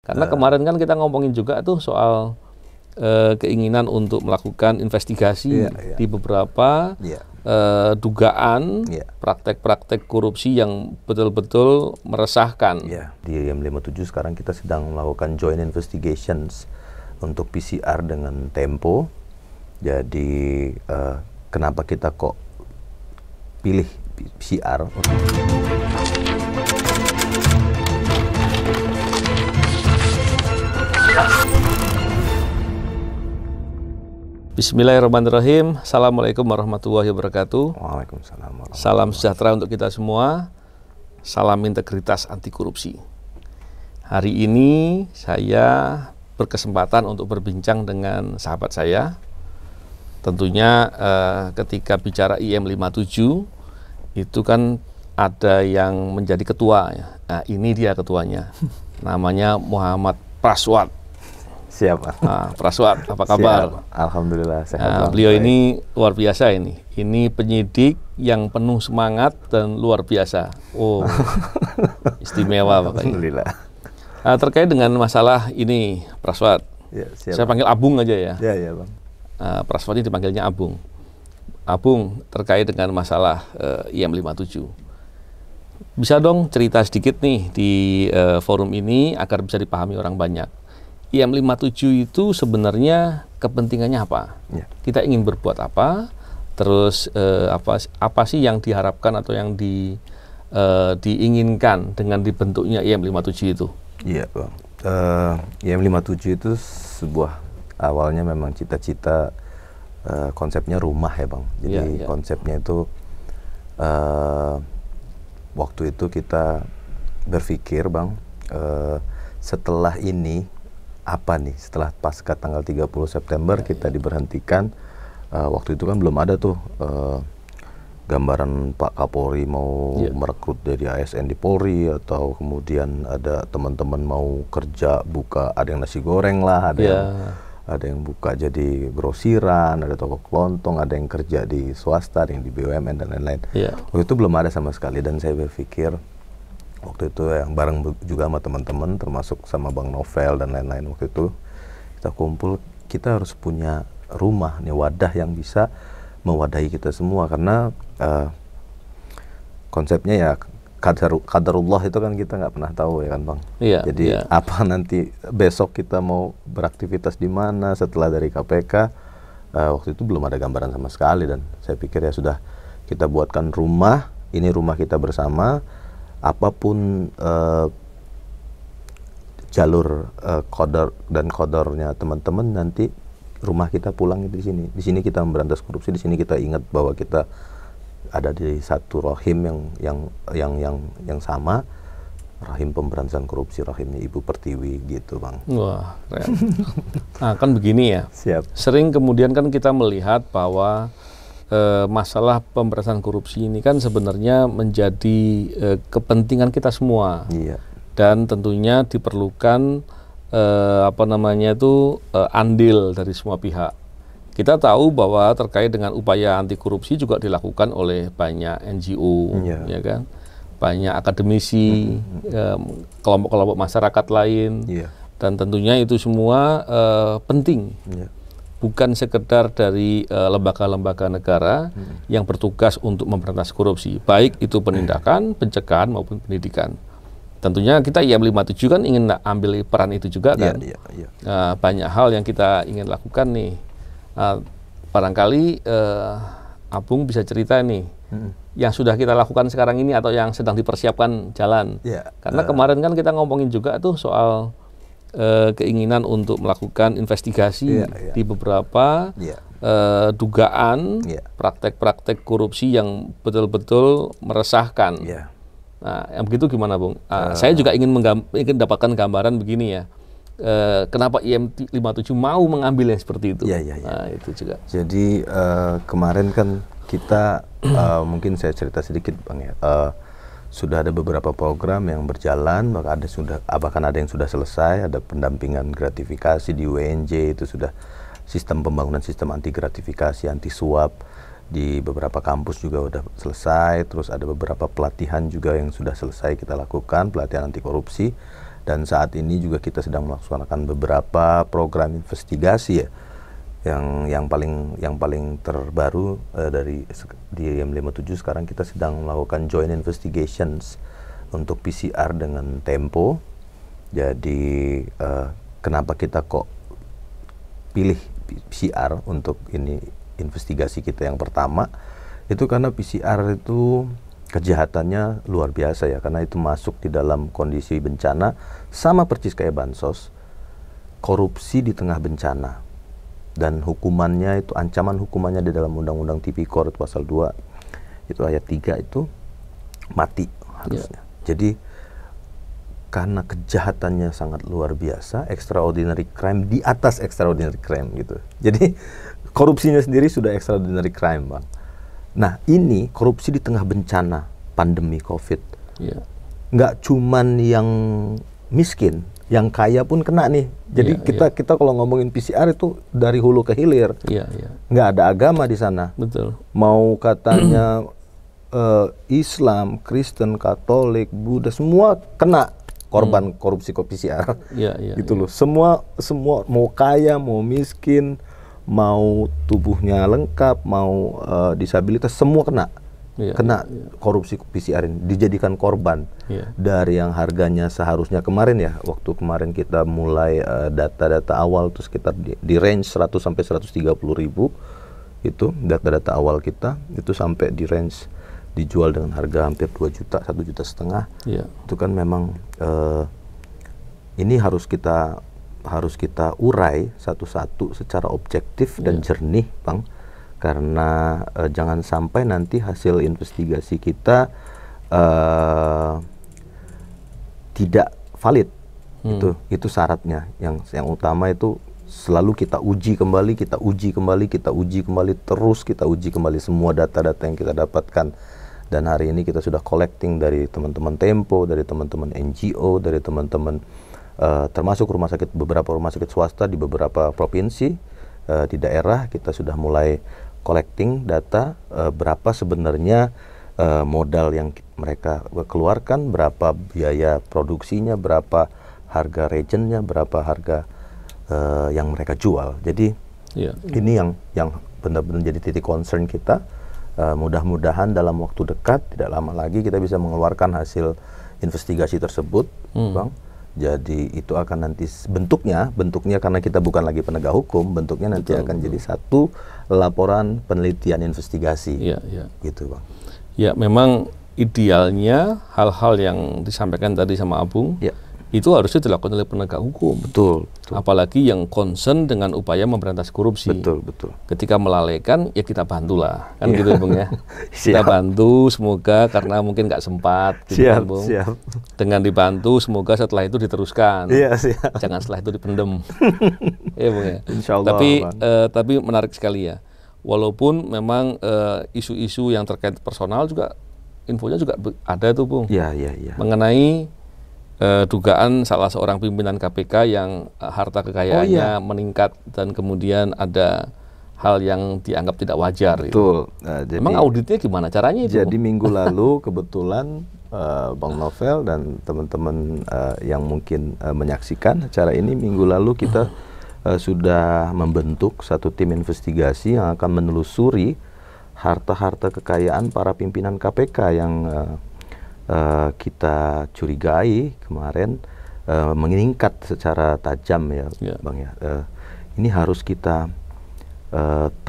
Karena kemarin kan kita ngomongin juga tuh soal keinginan untuk melakukan investigasi di beberapa dugaan praktek-praktek korupsi yang betul-betul meresahkan. Di IM57 sekarang kita sedang melakukan joint investigations untuk PCR dengan Tempo. Jadi kenapa kita kok pilih PCR? Bismillahirrahmanirrahim. Assalamualaikum warahmatullahi wabarakatuh. Waalaikumsalam. Salam sejahtera untuk kita semua. Salam integritas anti korupsi. Hari ini saya berkesempatan untuk berbincang dengan sahabat saya. Tentunya ketika bicara IM57 itu kan ada yang menjadi ketua ya. Nah, ini dia ketuanya. Namanya Muhammad Praswat. Siapa? Nah, Praswat, apa kabar? Siap. Alhamdulillah sehat. Nah, beliau ini luar biasa ini. Ini penyidik yang penuh semangat dan luar biasa. Oh, istimewa Bapak. Alhamdulillah. Nah, terkait dengan masalah ini, Praswat. Ya, siap. Saya panggil Abung aja ya. Ya, Bang. Praswat ini dipanggilnya Abung. Abung, terkait dengan masalah IM57. Bisa dong cerita sedikit nih di forum ini agar bisa dipahami orang banyak. IM57 itu sebenarnya kepentingannya apa? Ya. Kita ingin berbuat apa? Terus apa sih yang diharapkan atau yang diinginkan dengan dibentuknya IM57 itu? Iya, Bang. IM57 itu sebuah awalnya memang cita-cita konsepnya rumah ya, Bang. Jadi konsepnya itu waktu itu kita berpikir, Bang, setelah ini apa nih, setelah pasca tanggal 30 September kita diberhentikan, waktu itu kan belum ada tuh gambaran Pak Kapolri mau merekrut dari ASN di Polri, atau kemudian ada teman-teman mau kerja buka, ada yang nasi goreng lah, ada yang buka jadi grosiran, ada toko kelontong, ada yang kerja di swasta, ada yang di BUMN dan lain-lain. Waktu itu belum ada sama sekali, dan saya berpikir waktu itu yang bareng juga sama teman-teman, termasuk sama Bang Novel dan lain-lain, waktu itu kita kumpul, kita harus punya rumah nih, wadah yang bisa mewadahi kita semua, karena konsepnya ya qadarullah itu kan kita nggak pernah tahu ya kan, Bang. Jadi apa nanti besok kita mau beraktivitas di mana setelah dari KPK, waktu itu belum ada gambaran sama sekali, dan saya pikir ya sudah, kita buatkan rumah, ini rumah kita bersama. Apapun jalur kodar dan kodornya teman-teman, nanti rumah kita pulang di sini. Di sini kita memberantas korupsi, di sini kita ingat bahwa kita ada di satu rahim yang sama, rahim pemberantasan korupsi, rahimnya Ibu Pertiwi gitu, Bang. Wah, keren. Nah, kan begini ya. Siap. Sering kemudian kan kita melihat bahwa masalah pemberantasan korupsi ini kan sebenarnya menjadi kepentingan kita semua, dan tentunya diperlukan andil dari semua pihak. Kita tahu bahwa terkait dengan upaya anti korupsi juga dilakukan oleh banyak NGO, ya kan, banyak akademisi, kelompok-kelompok masyarakat lain, dan tentunya itu semua penting. Bukan sekedar dari lembaga-lembaga negara yang bertugas untuk memberantas korupsi, baik itu penindakan, pencegahan maupun pendidikan. Tentunya kita IM57 kan ingin ambil peran itu juga kan. Banyak hal yang kita ingin lakukan nih. Barangkali Abung bisa cerita nih, yang sudah kita lakukan sekarang ini atau yang sedang dipersiapkan jalan. Karena kemarin kan kita ngomongin juga tuh soal keinginan untuk melakukan investigasi di beberapa dugaan praktek-praktek korupsi yang betul-betul meresahkan. Nah, yang begitu gimana, Bung? Saya juga ingin mendapatkan gambaran begini ya. Kenapa IM57 mau mengambil yang seperti itu? Nah, itu juga. Jadi kemarin kan kita mungkin saya cerita sedikit, Bang ya. Sudah ada beberapa program yang berjalan, bahkan ada yang sudah selesai, ada pendampingan gratifikasi di UNJ, itu sudah sistem pembangunan sistem anti gratifikasi, anti suap di beberapa kampus juga sudah selesai. Terus ada beberapa pelatihan juga yang sudah selesai kita lakukan, pelatihan anti korupsi, Dan saat ini juga kita sedang melaksanakan beberapa program investigasi ya, yang paling terbaru di M57 sekarang kita sedang melakukan joint investigations untuk PCR dengan Tempo. Jadi kenapa kita kok pilih PCR untuk ini investigasi kita yang pertama, itu karena PCR itu kejahatannya luar biasa ya, karena itu masuk di dalam kondisi bencana, sama persis kayak bansos, korupsi di tengah bencana, dan hukumannya itu, ancaman hukumannya di dalam Undang-Undang Tipikor pasal 2 itu ayat 3 itu mati harusnya. Jadi karena kejahatannya sangat luar biasa, extraordinary crime di atas extraordinary crime gitu. Jadi korupsinya sendiri sudah extraordinary crime, Bang. Nah, ini korupsi di tengah bencana pandemi COVID. Nggak cuman yang miskin, yang kaya pun kena nih. Jadi kita kalau ngomongin PCR itu dari hulu ke hilir. Nggak ada agama di sana. Betul. Mau katanya Islam, Kristen, Katolik, Buddha, semua kena korban korupsi PCR. Gitu loh. Semua mau kaya, mau miskin, mau tubuhnya lengkap, mau disabilitas, semua kena korupsi PCR ini, dijadikan korban. Dari yang harganya seharusnya kemarin ya, waktu kemarin kita mulai data-data awal itu sekitar di range 100 sampai 130 ribu, itu data-data awal kita itu sampai di range dijual dengan harga hampir 2 juta, 1,5 juta. Itu kan memang ini harus kita urai satu-satu secara objektif dan jernih, Bang, karena jangan sampai nanti hasil investigasi kita tidak valid. Itu syaratnya. Yang utama itu selalu kita uji kembali, terus kita uji kembali semua data-data yang kita dapatkan. Dan hari ini kita sudah collecting dari teman-teman Tempo, dari teman-teman NGO, dari teman-teman termasuk beberapa rumah sakit swasta di beberapa provinsi di daerah. Kita sudah mulai collecting data berapa sebenarnya modal yang mereka keluarkan, berapa biaya produksinya, berapa harga reagentnya, berapa harga yang mereka jual. Jadi ini yang benar-benar jadi titik concern kita. Mudah-mudahan dalam waktu dekat, tidak lama lagi kita bisa mengeluarkan hasil investigasi tersebut, Bang. Jadi itu akan nanti bentuknya karena kita bukan lagi penegak hukum, bentuknya nanti akan jadi satu laporan penelitian investigasi. Gitu, Bang. Ya, memang idealnya hal-hal yang disampaikan tadi sama Abung itu harusnya dilakukan oleh penegak hukum. Betul. Apalagi yang concern dengan upaya memberantas korupsi. Betul. Ketika melalaikan, ya kita bantulah, kan gitu, Bung ya. Kita bantu, semoga karena mungkin nggak sempat, gitu, kan, Bung. Dengan dibantu, semoga setelah itu diteruskan. Jangan setelah itu dipendem. Bung ya. Insyaallah, tapi menarik sekali ya. Walaupun memang isu-isu yang terkait personal juga, infonya juga ada tuh, Bung. Mengenai dugaan salah seorang pimpinan KPK yang harta kekayaannya meningkat dan kemudian ada hal yang dianggap tidak wajar. Betul. Jadi, emang auditnya gimana caranya itu? Jadi minggu lalu kebetulan Bang Novel dan teman-teman yang mungkin menyaksikan acara ini, minggu lalu kita sudah membentuk satu tim investigasi yang akan menelusuri harta-harta kekayaan para pimpinan KPK yang kita curigai kemarin meningkat secara tajam ya, Bang ya. Ini harus kita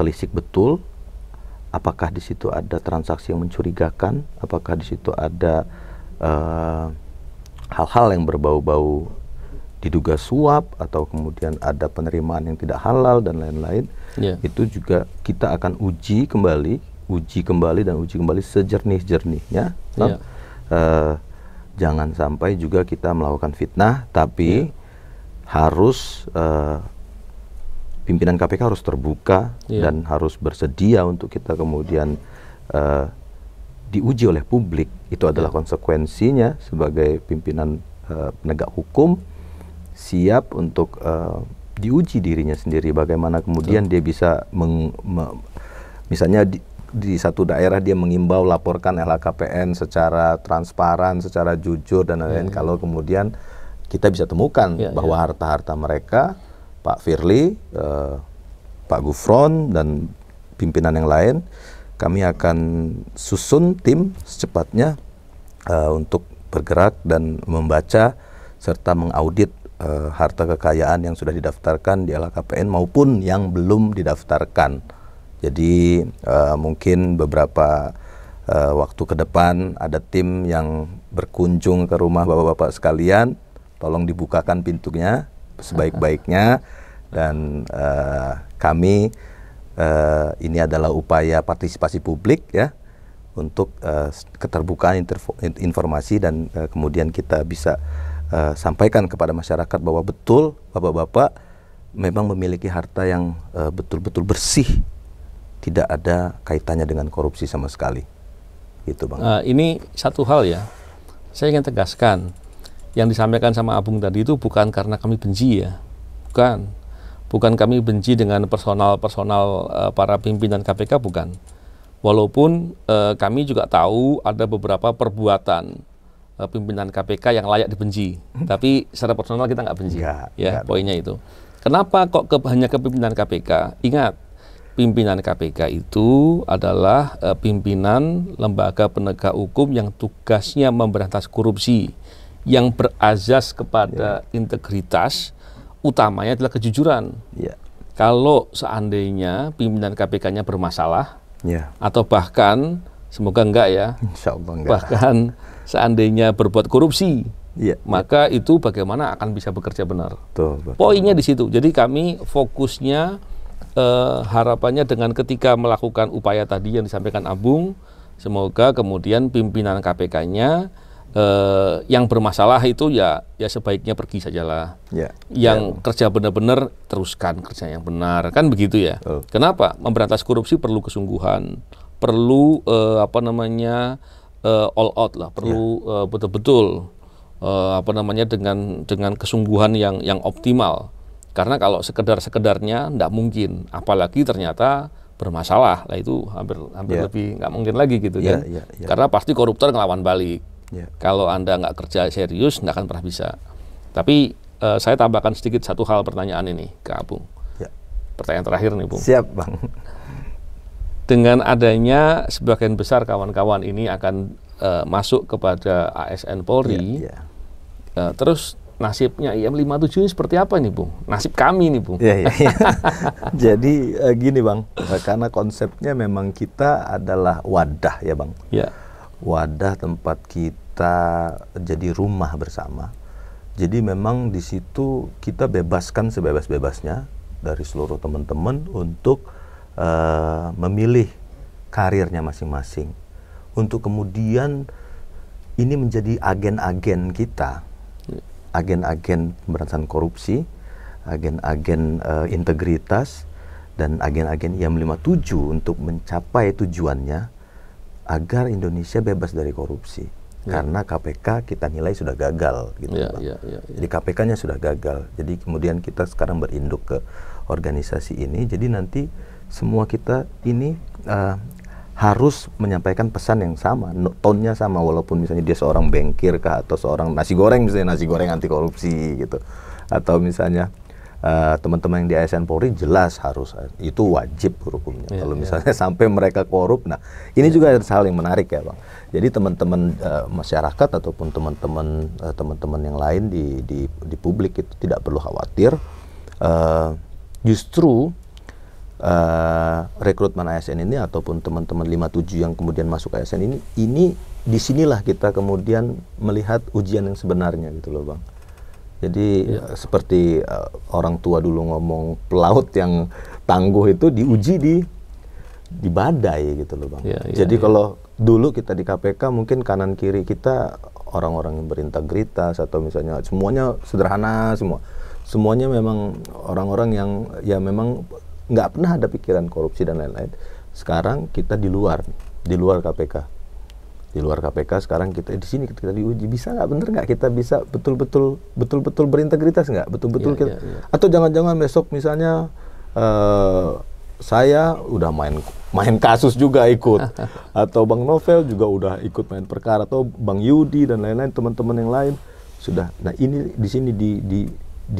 telisik betul, apakah di situ ada transaksi yang mencurigakan, apakah di situ ada hal-hal yang berbau-bau diduga suap atau kemudian ada penerimaan yang tidak halal dan lain-lain. Itu juga kita akan uji kembali sejernih-jernihnya. Jangan sampai juga kita melakukan fitnah, tapi harus pimpinan KPK harus terbuka dan harus bersedia untuk kita kemudian diuji oleh publik. Itu adalah konsekuensinya sebagai pimpinan penegak hukum, siap untuk diuji dirinya sendiri, bagaimana kemudian dia bisa misalnya di satu daerah dia mengimbau laporkan LHKPN secara transparan, secara jujur dan lain-lain. Kalau kemudian kita bisa temukan bahwa harta-harta mereka, Pak Firly, Pak Gufron, dan pimpinan yang lain, kami akan susun tim secepatnya untuk bergerak dan membaca serta mengaudit harta kekayaan yang sudah didaftarkan di LHKPN maupun yang belum didaftarkan. Jadi mungkin beberapa waktu ke depan ada tim yang berkunjung ke rumah bapak-bapak sekalian, tolong dibukakan pintunya sebaik-baiknya, dan kami ini adalah upaya partisipasi publik ya, untuk keterbukaan informasi, dan kemudian kita bisa sampaikan kepada masyarakat bahwa betul bapak-bapak memang memiliki harta yang betul-betul bersih, tidak ada kaitannya dengan korupsi sama sekali. Gitu, Bang. Ini satu hal ya, saya ingin tegaskan, yang disampaikan sama Abung tadi itu bukan karena kami benci ya, bukan kami benci dengan personal para pimpinan KPK, bukan. Walaupun kami juga tahu ada beberapa perbuatan pimpinan KPK yang layak dibenci, tapi secara personal kita nggak benci. Ya, poinnya itu. Kenapa kok hanya ke pimpinan KPK? Ingat, pimpinan KPK itu adalah pimpinan lembaga penegak hukum yang tugasnya memberantas korupsi, yang berazas kepada integritas, utamanya adalah kejujuran. Kalau seandainya pimpinan KPK-nya bermasalah, atau bahkan, semoga enggak ya, Insyaallah enggak, bahkan seandainya berbuat korupsi, maka itu bagaimana akan bisa bekerja benar. Poinnya di situ. Jadi kami fokusnya, harapannya dengan ketika melakukan upaya tadi yang disampaikan Abung, semoga kemudian pimpinan KPK-nya yang bermasalah itu ya sebaiknya pergi sajalah. Yang kerja benar-benar teruskan kerja yang benar, kan begitu ya. Kenapa? Memberantas korupsi perlu kesungguhan, perlu all out lah, perlu betul-betul dengan kesungguhan yang optimal. Karena kalau sekedarnya tidak mungkin, apalagi ternyata bermasalah, lah itu hampir lebih nggak mungkin lagi gitu kan. Karena pasti koruptor ngelawan balik. Kalau Anda nggak kerja serius, nggak akan pernah bisa. Tapi saya tambahkan sedikit satu hal pertanyaan ini ke Abung. Pertanyaan terakhir nih, Bung. Siap, Bang. Dengan adanya sebagian besar kawan-kawan ini akan masuk kepada ASN Polri, terus nasibnya IM57 ini seperti apa nih, Bung? Nasib kami nih, Bung. Jadi gini, Bang, karena konsepnya memang kita adalah wadah ya, Bang. Wadah tempat kita jadi rumah bersama. Jadi memang di situ kita bebaskan sebebas-bebasnya dari seluruh teman-teman untuk memilih karirnya masing-masing. Untuk kemudian ini menjadi agen-agen kita, agen-agen pemberantasan korupsi, agen-agen integritas, dan agen-agen IM57 untuk mencapai tujuannya agar Indonesia bebas dari korupsi. Karena KPK kita nilai sudah gagal, gitu, Bang. Jadi KPK-nya sudah gagal. Jadi kemudian kita sekarang berinduk ke organisasi ini. Jadi nanti semua kita ini harus menyampaikan pesan yang sama, tone-nya sama, walaupun misalnya dia seorang bankir kah, atau seorang nasi goreng, misalnya nasi goreng anti korupsi gitu, atau misalnya teman-teman yang di ASN Polri jelas harus, itu wajib hukumnya. Kalau misalnya sampai mereka korup, nah ini juga ada hal yang menarik ya, Bang. Jadi teman-teman masyarakat ataupun teman-teman yang lain di publik itu tidak perlu khawatir. Justru rekrutmen ASN ini ataupun teman-teman 57 yang kemudian masuk ASN ini disinilah kita kemudian melihat ujian yang sebenarnya, gitu loh, Bang. Jadi seperti orang tua dulu ngomong, pelaut yang tangguh itu diuji di badai, gitu loh, Bang. Jadi kalau dulu kita di KPK mungkin kanan kiri kita orang-orang yang berintegritas, atau misalnya semuanya sederhana semuanya memang orang-orang yang ya memang nggak pernah ada pikiran korupsi dan lain-lain. Sekarang kita di luar KPK. Di luar KPK sekarang kita di sini kita diuji, bisa nggak, bener nggak kita bisa betul-betul berintegritas nggak, betul-betul kita. Atau jangan-jangan besok misalnya saya udah main kasus juga ikut, atau Bang Novel juga udah ikut main perkara, atau Bang Yudi dan lain-lain, teman-teman yang lain sudah. Nah ini di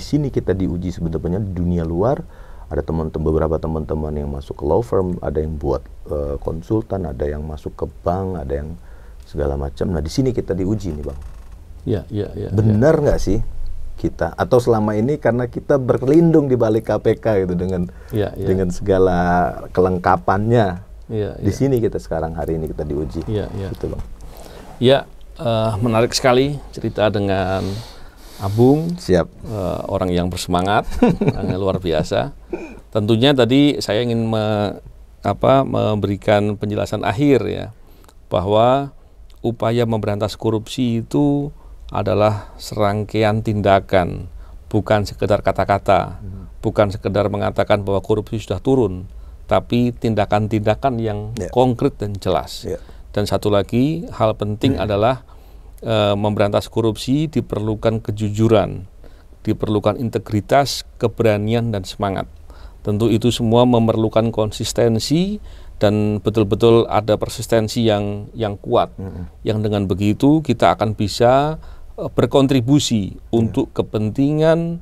sini kita diuji sebenarnya. Di dunia luar ada beberapa teman-teman yang masuk ke law firm, ada yang buat konsultan, ada yang masuk ke bank, ada yang segala macam. Nah di sini kita diuji nih Bang. Ya. Benar nggak sih kita, atau selama ini karena kita berlindung di balik KPK gitu dengan segala kelengkapannya. Di sini kita sekarang hari ini kita diuji. Gitu Bang. Menarik sekali cerita dengan Abung. Siap. Orang yang bersemangat, yang luar biasa. Tentunya tadi saya ingin memberikan penjelasan akhir ya, bahwa upaya memberantas korupsi itu adalah serangkaian tindakan, bukan sekedar kata-kata, bukan sekedar mengatakan bahwa korupsi sudah turun, tapi tindakan-tindakan yang konkret dan jelas. Dan satu lagi hal penting adalah memberantas korupsi diperlukan kejujuran, diperlukan integritas, keberanian dan semangat. Tentu itu semua memerlukan konsistensi dan betul-betul ada persistensi yang kuat. Yang dengan begitu kita akan bisa berkontribusi untuk kepentingan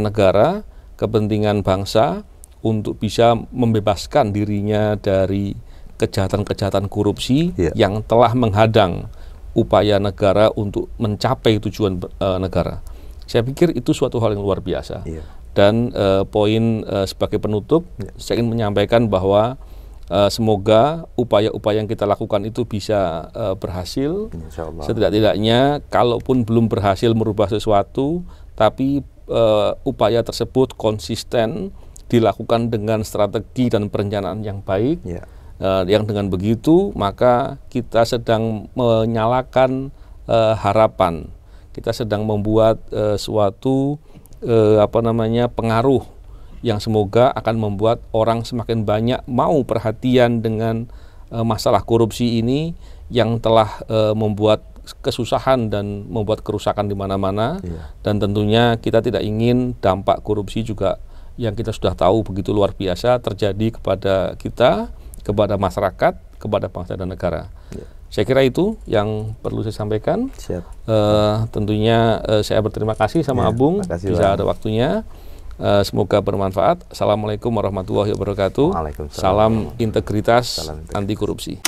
negara, kepentingan bangsa, untuk bisa membebaskan dirinya dari kejahatan-kejahatan korupsi yang telah menghadang upaya negara untuk mencapai tujuan negara. Saya pikir itu suatu hal yang luar biasa. Dan poin sebagai penutup, saya ingin menyampaikan bahwa semoga upaya-upaya yang kita lakukan itu bisa berhasil. Setidak-tidaknya, kalaupun belum berhasil merubah sesuatu, tapi upaya tersebut konsisten dilakukan dengan strategi dan perencanaan yang baik. Yang dengan begitu maka kita sedang menyalakan harapan. Kita sedang membuat suatu pengaruh yang semoga akan membuat orang semakin banyak mau perhatian dengan masalah korupsi ini yang telah membuat kesusahan dan membuat kerusakan di mana-mana. Dan tentunya kita tidak ingin dampak korupsi juga yang kita sudah tahu begitu luar biasa terjadi kepada kita, kepada masyarakat, kepada bangsa dan negara. Saya kira itu yang perlu saya sampaikan. Tentunya saya berterima kasih sama Abung, bisa ada waktunya. Semoga bermanfaat. Assalamualaikum warahmatullahi wabarakatuh. Salam integritas, anti korupsi.